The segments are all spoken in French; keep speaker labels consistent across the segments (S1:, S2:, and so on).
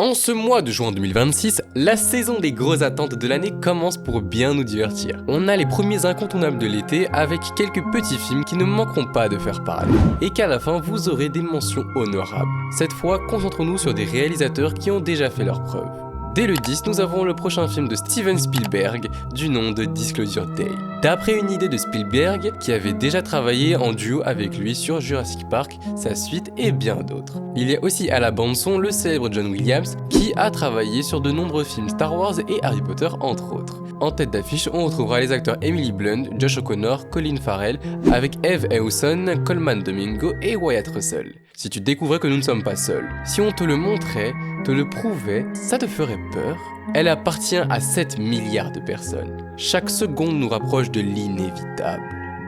S1: En ce mois de juin 2026, la saison des grosses attentes de l'année commence pour bien nous divertir. On a les premiers incontournables de l'été avec quelques petits films qui ne manqueront pas de faire parler. Et qu'à la fin, vous aurez des mentions honorables. Cette fois, concentrons-nous sur des réalisateurs qui ont déjà fait leurs preuves. Dès le 10, nous avons le prochain film de Steven Spielberg, du nom de Disclosure Day. D'après une idée de Spielberg, qui avait déjà travaillé en duo avec lui sur Jurassic Park, sa suite et bien d'autres. Il y a aussi à la bande-son le célèbre John Williams, qui a travaillé sur de nombreux films Star Wars et Harry Potter entre autres. En tête d'affiche, on retrouvera les acteurs Emily Blunt, Josh O'Connor, Colin Farrell, avec Eve Hewson, Colman Domingo et Wyatt Russell. Si tu découvrais que nous ne sommes pas seuls, si on te le montrait, te le prouvait, ça te ferait peur? Elle appartient à 7 milliards de personnes. Chaque seconde nous rapproche de l'inévitable.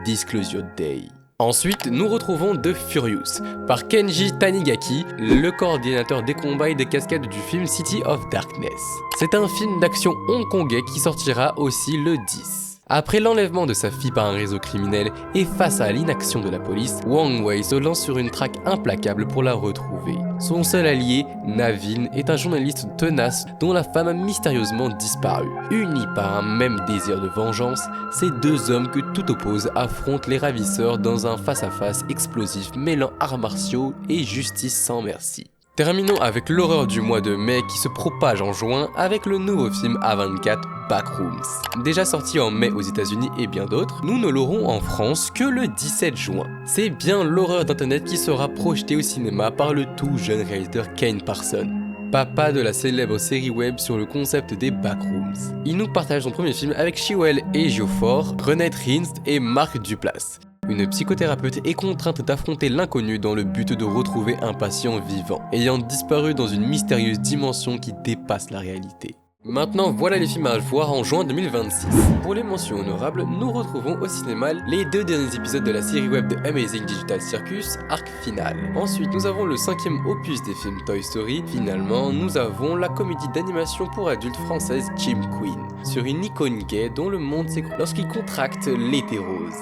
S1: Disclosure Day. Ensuite, nous retrouvons The Furious, par Kenji Tanigaki, le coordinateur des combats et des cascades du film City of Darkness. C'est un film d'action hongkongais qui sortira aussi le 10. Après l'enlèvement de sa fille par un réseau criminel et face à l'inaction de la police, Wang Wei se lance sur une traque implacable pour la retrouver. Son seul allié, Navin, est un journaliste tenace dont la femme a mystérieusement disparu. Unis par un même désir de vengeance, ces deux hommes que tout oppose affrontent les ravisseurs dans un face-à-face explosif mêlant arts martiaux et justice sans merci. Terminons avec l'horreur du mois de mai qui se propage en juin avec le nouveau film A24 Backrooms. Déjà sorti en mai aux États-Unis et bien d'autres, nous ne l'aurons en France que le 17 juin. C'est bien l'horreur d'internet qui sera projetée au cinéma par le tout jeune réalisateur Kane Parson, papa de la célèbre série web sur le concept des backrooms. Il nous partage son premier film avec Chiwetel Ejiofor, Renate Hinst et Mark Duplass. Une psychothérapeute est contrainte d'affronter l'inconnu dans le but de retrouver un patient vivant, ayant disparu dans une mystérieuse dimension qui dépasse la réalité. Maintenant, voilà les films à voir en juin 2026. Pour les mentions honorables, nous retrouvons au cinéma les 2 derniers épisodes de la série web de Amazing Digital Circus, Arc Final. Ensuite, nous avons le 5e opus des films Toy Story. Finalement, nous avons la comédie d'animation pour adultes française Jim Queen, sur une icône gay dont le monde s'écroule lorsqu'il contracte l'hétérose.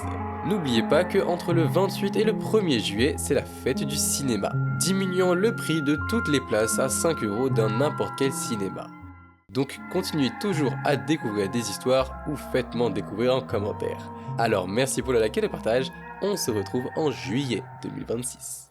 S1: N'oubliez pas que entre le 28 et le 1er juillet, c'est la fête du cinéma, diminuant le prix de toutes les places à 5 € dans n'importe quel cinéma. Donc continuez toujours à découvrir des histoires ou faites-moi découvrir en commentaire. Alors merci pour le like et le partage, on se retrouve en juillet 2026.